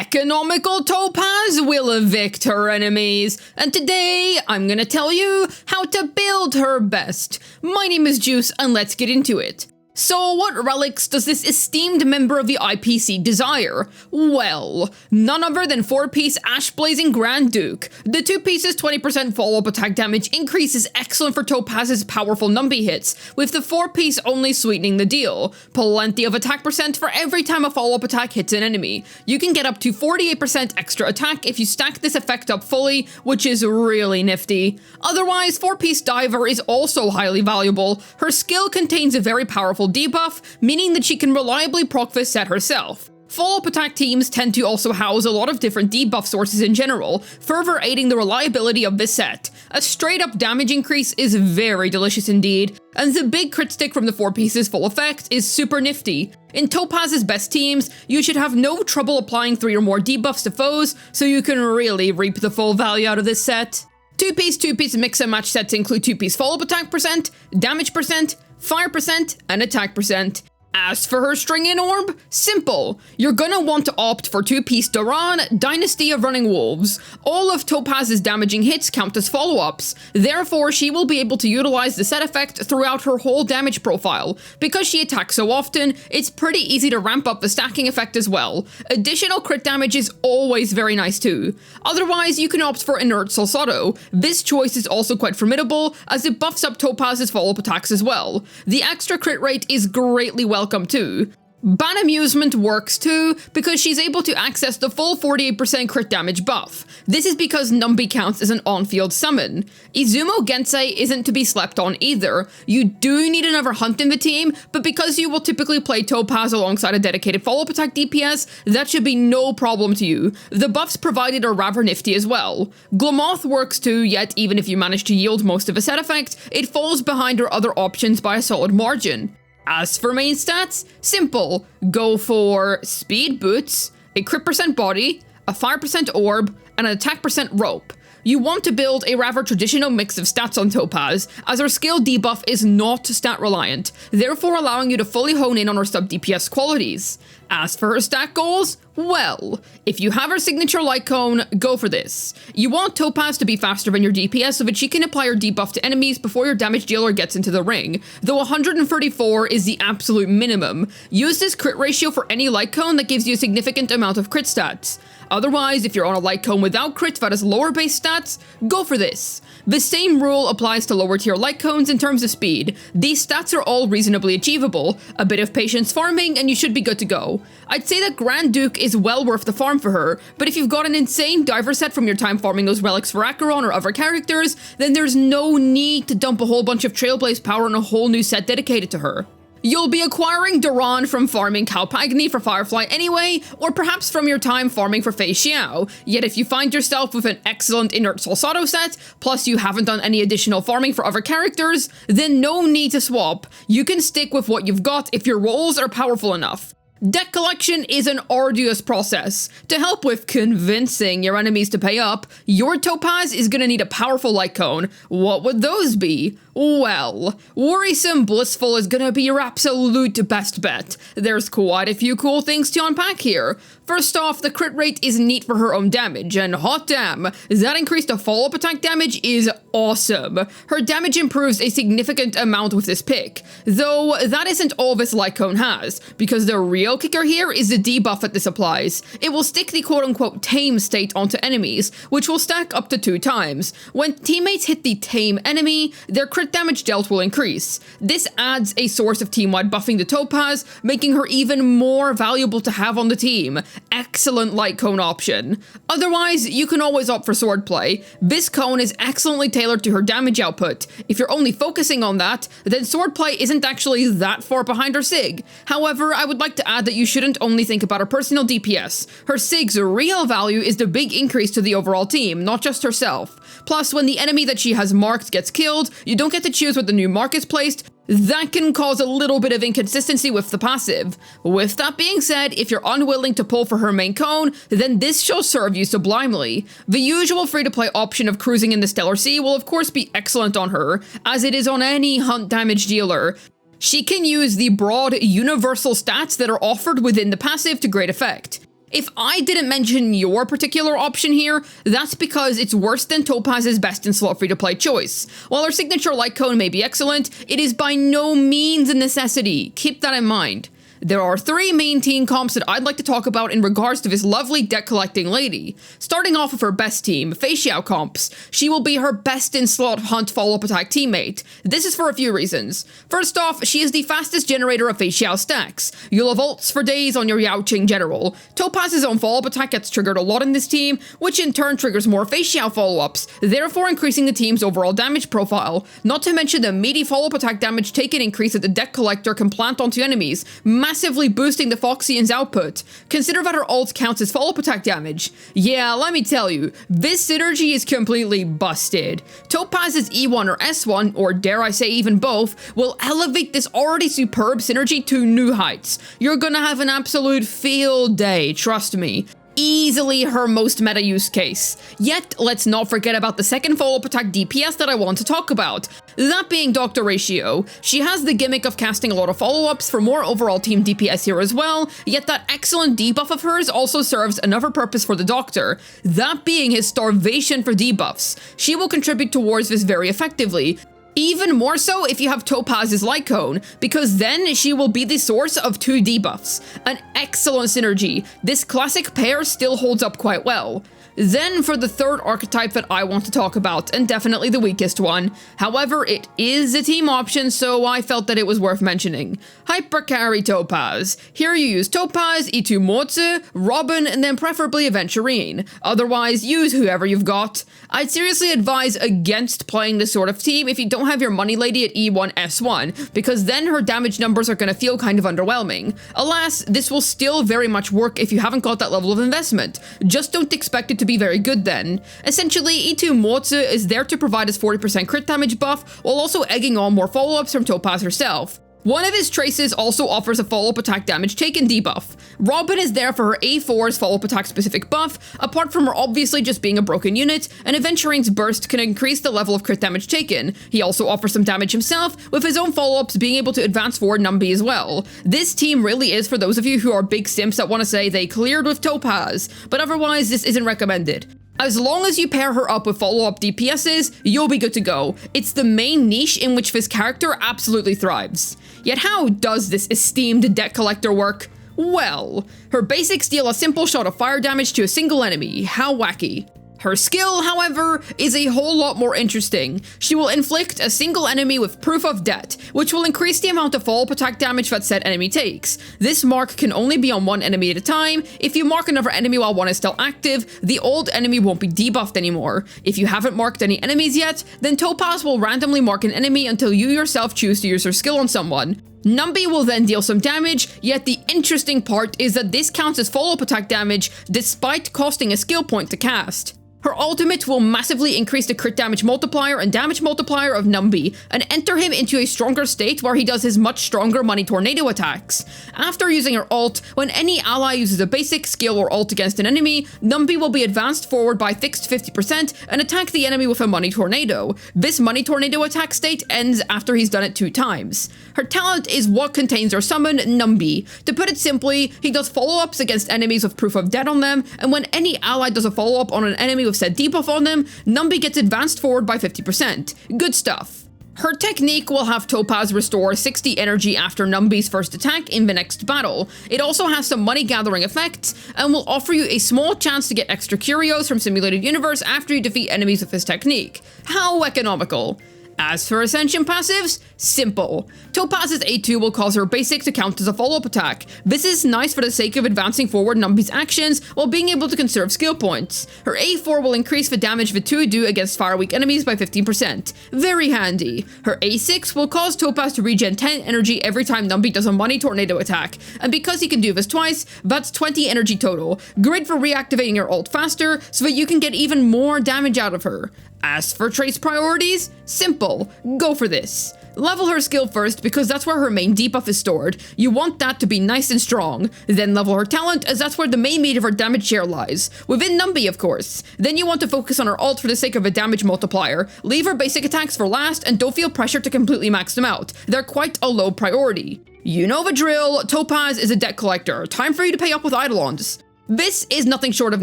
Economical Topaz will evict her enemies, and today I'm gonna tell you how to build her best. My name is Juice, and let's get into it. So what relics does this esteemed member of the IPC desire? Well, none other than 4-piece Ash Blazing Grand Duke. The 2 pieces 20% follow-up attack damage increase is excellent for Topaz's powerful numbie hits, with the 4-piece only sweetening the deal. Plenty of attack percent for every time a follow-up attack hits an enemy. You can get up to 48% extra attack if you stack this effect up fully, which is really nifty. Otherwise, 4-piece Diver is also highly valuable. Her skill contains a very powerful debuff, meaning that she can reliably proc this set herself. Follow-up attack teams tend to also house a lot of different debuff sources in general, further aiding the reliability of this set. A straight-up damage increase is very delicious indeed, and the big crit stick from the 4 pieces full effect is super nifty. In Topaz's best teams, you should have no trouble applying 3 or more debuffs to foes, so you can really reap the full value out of this set. 2-piece mix and match sets include 2-piece follow-up attack percent, damage percent, fire percent, and attack percent. As for her string-in orb, simple. You're gonna want to opt for 2-piece Duran, Dynasty of Running Wolves. All of Topaz's damaging hits count as follow-ups, therefore she will be able to utilize the set effect throughout her whole damage profile. Because she attacks so often, it's pretty easy to ramp up the stacking effect as well. Additional crit damage is always very nice too. Otherwise, you can opt for Inert Salsado. This choice is also quite formidable, as it buffs up Topaz's follow-up attacks as well. The extra crit rate is greatly welcome too. Ban Amusement works too, because she's able to access the full 48% crit damage buff. This is because Numbie counts as an on-field summon. Izumo Gensei isn't to be slept on either. You do need another hunt in the team, but because you will typically play Topaz alongside a dedicated follow-up attack DPS, that should be no problem to you. The buffs provided are rather nifty as well. Glamoth works too, yet even if you manage to yield most of a set effect, it falls behind her other options by a solid margin. As for main stats, simple. Go for speed boots, a crit percent body, a fire percent orb, and an attack percent rope. You want to build a rather traditional mix of stats on Topaz, as her skill debuff is not stat reliant, therefore allowing you to fully hone in on her sub DPS qualities. As for her stat goals, well, if you have her signature light cone, go for this. You want Topaz to be faster than your DPS so that she can apply her debuff to enemies before your damage dealer gets into the ring, though 134 is the absolute minimum. Use this crit ratio for any light cone that gives you a significant amount of crit stats. Otherwise, if you're on a light cone without crit that has lower base stats, go for this. The same rule applies to lower tier light cones in terms of speed. These stats are all reasonably achievable, a bit of patience farming and you should be good to go. I'd say that Grand Duke is well worth the farm for her, but if you've got an insane diver set from your time farming those relics for Acheron or other characters, then there's no need to dump a whole bunch of Trailblaze power on a whole new set dedicated to her. You'll be acquiring Duran from farming Calpagni for Firefly anyway, or perhaps from your time farming for Fei Xiao, yet if you find yourself with an excellent Inert Salsado set, plus you haven't done any additional farming for other characters, then no need to swap. You can stick with what you've got if your rolls are powerful enough. Deck collection is an arduous process. To help with convincing your enemies to pay up, your Topaz is gonna need a powerful light cone. What would those be? Well, Worrisome Blissful is gonna be your absolute best bet. There's quite a few cool things to unpack here. First off, the crit rate is neat for her own damage, and hot damn, that increase to follow-up attack damage is awesome. Her damage improves a significant amount with this pick, though that isn't all this light cone has, because the real kicker here is the debuff that this applies. It will stick the quote-unquote tame state onto enemies, which will stack up to 2 times. When teammates hit the tame enemy, their crit damage dealt will increase. This adds a source of team-wide buffing to Topaz, making her even more valuable to have on the team. Excellent light cone option. Otherwise, you can always opt for swordplay. This cone is excellently tailored to her damage output. If you're only focusing on that, then swordplay isn't actually that far behind her sig. However, I would like to add that you shouldn't only think about her personal DPS. Her sig's real value is the big increase to the overall team, not just herself. Plus, when the enemy that she has marked gets killed, you don't get to choose what the new mark is placed. That can cause a little bit of inconsistency with the passive. With that being said, if you're unwilling to pull for her main cone, then this shall serve you sublimely. The usual free-to-play option of cruising in the Stellar Sea will of course be excellent on her, as it is on any hunt damage dealer. She can use the broad universal stats that are offered within the passive to great effect. If I didn't mention your particular option here, that's because it's worse than Topaz's best in slot free-to-play choice. While her signature light cone may be excellent, it is by no means a necessity. Keep that in mind. There are 3 main team comps that I'd like to talk about in regards to this lovely deck collecting lady. Starting off with her best team, Facial comps. She will be her best in slot hunt follow-up attack teammate. This is for a few reasons. First off, she is the fastest generator of Facial stacks. You'll have ults for days on your Yao-Ching general. Topaz's own follow-up attack gets triggered a lot in this team, which in turn triggers more Facial follow-ups, therefore increasing the team's overall damage profile. Not to mention the meaty follow-up attack damage taken increase that the deck collector can plant onto enemies, massively boosting the Foxian's output. Consider that her ult counts as follow-up attack damage. Yeah, let me tell you, this synergy is completely busted. Topaz's E1 or S1, or dare I say even both, will elevate this already superb synergy to new heights. You're gonna have an absolute field day, trust me. Easily her most meta use case. Yet, let's not forget about the second follow-up attack DPS that I want to talk about. That being Dr. Ratio. She has the gimmick of casting a lot of follow-ups for more overall team DPS here as well, yet that excellent debuff of hers also serves another purpose for the Doctor, that being his starvation for debuffs. She will contribute towards this very effectively. Even more so if you have Topaz's light cone, because then she will be the source of 2 debuffs. An excellent synergy. This classic pair still holds up quite well. Then for the third archetype that I want to talk about, and definitely the weakest one. However, it is a team option, so I felt that it was worth mentioning. Hypercarry Topaz. Here you use Topaz, E2 Mozi, Robin, and then preferably Aventurine. Otherwise, use whoever you've got. I'd seriously advise against playing this sort of team if you don't have your money lady at E1 S1, because then her damage numbers are gonna feel kind of underwhelming. Alas, this will still very much work if you haven't got that level of investment. Just don't expect it to be very good then. Essentially, E2 Mozi is there to provide us 40% crit damage buff, while also egging on more follow-ups from Topaz herself. One of his traces also offers a follow-up attack damage taken debuff. Robin is there for her A4's follow-up attack specific buff, apart from her obviously just being a broken unit, and Aventurine's burst can increase the level of crit damage taken. He also offers some damage himself, with his own follow-ups being able to advance forward Numby as well. This team really is for those of you who are big simps that want to say they cleared with Topaz, but otherwise this isn't recommended. As long as you pair her up with follow-up DPSs, you'll be good to go. It's the main niche in which this character absolutely thrives. Yet how does this esteemed deck collector work? Well, her basics deal a simple shot of fire damage to a single enemy. How wacky. Her skill, however, is a whole lot more interesting. She will inflict a single enemy with Proof of Debt, which will increase the amount of follow-up attack damage that said enemy takes. This mark can only be on one enemy at a time. If you mark another enemy while one is still active, the old enemy won't be debuffed anymore. If you haven't marked any enemies yet, then Topaz will randomly mark an enemy until you yourself choose to use her skill on someone. Numby will then deal some damage, yet the interesting part is that this counts as follow-up attack damage despite costing a skill point to cast. Her ultimate will massively increase the crit damage multiplier and damage multiplier of Numby, and enter him into a stronger state where he does his much stronger money tornado attacks. After using her ult, when any ally uses a basic skill or ult against an enemy, Numby will be advanced forward by fixed 50% and attack the enemy with a money tornado. This money tornado attack state ends after he's done it 2 times. Her talent is what contains her summon, Numby. To put it simply, he does follow-ups against enemies with Proof of Debt on them, and when any ally does a follow-up on an enemy with said debuff on them, Numby gets advanced forward by 50%. Good stuff. Her technique will have Topaz restore 60 energy after Numby's first attack in the next battle. It also has some money gathering effects, and will offer you a small chance to get extra curios from Simulated Universe after you defeat enemies with this technique. How economical. As for Ascension passives, simple. Topaz's A2 will cause her basic to count as a follow-up attack. This is nice for the sake of advancing forward Numby's actions while being able to conserve skill points. Her A4 will increase the damage the 2 do against fire-weak enemies by 15%. Very handy. Her A6 will cause Topaz to regen 10 energy every time Numby does a money tornado attack, and because he can do this twice, that's 20 energy total. Great for reactivating your ult faster so that you can get even more damage out of her. As for trace priorities, simple, go for this. Level her skill first because that's where her main debuff is stored. You want that to be nice and strong. Then level her talent as that's where the main meat of her damage share lies. Within Numby, of course. Then you want to focus on her ult for the sake of a damage multiplier. Leave her basic attacks for last and don't feel pressure to completely max them out. They're quite a low priority. You know the drill, Topaz is a debt collector. Time for you to pay up with Eidolons. This is nothing short of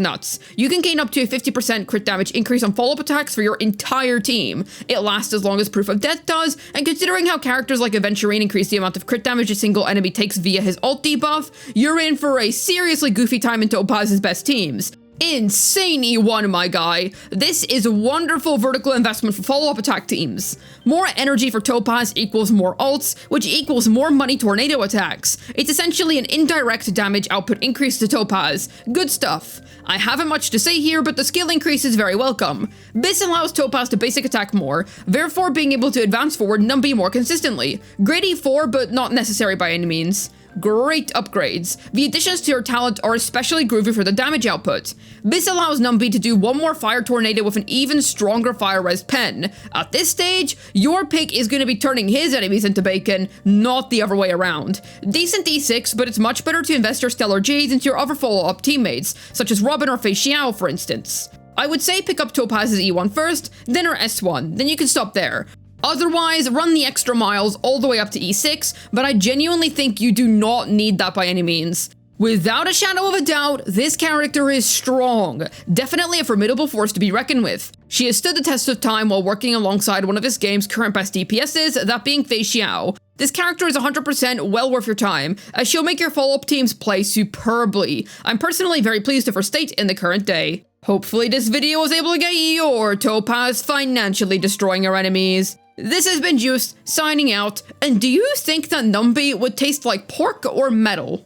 nuts. You can gain up to a 50% crit damage increase on follow-up attacks for your entire team. It lasts as long as Proof of Death does, and considering how characters like Aventurine increase the amount of crit damage a single enemy takes via his ult debuff, you're in for a seriously goofy time in Topaz's best teams. Insane E1, my guy. This is a wonderful vertical investment for follow-up attack teams. More energy for Topaz equals more ults, which equals more money tornado attacks. It's essentially an indirect damage output increase to Topaz. Good stuff. I haven't much to say here, but the skill increase is very welcome. This allows Topaz to basic attack more, therefore being able to advance forward Numby more consistently. Great E4, but not necessary by any means. Great upgrades. The additions to your talent are especially groovy for the damage output. This allows Numby to do one more fire tornado with an even stronger fire res pen. At this stage, your pick is going to be turning his enemies into bacon, not the other way around. Decent D6, but it's much better to invest your Stellar Jades into your other follow-up teammates, such as Robin or Fei Xiao, for instance. I would say pick up Topaz's E1 first, then her S1, then you can stop there. Otherwise, run the extra miles all the way up to E6, but I genuinely think you do not need that by any means. Without a shadow of a doubt, this character is strong. Definitely a formidable force to be reckoned with. She has stood the test of time while working alongside one of this game's current best DPSs, that being Fei Xiao. This character is 100% well worth your time, as she'll make your follow-up teams play superbly. I'm personally very pleased with her state in the current day. Hopefully this video was able to get your Topaz financially destroying her enemies. This has been Juice, signing out, and do you think that Numby would taste like pork or metal?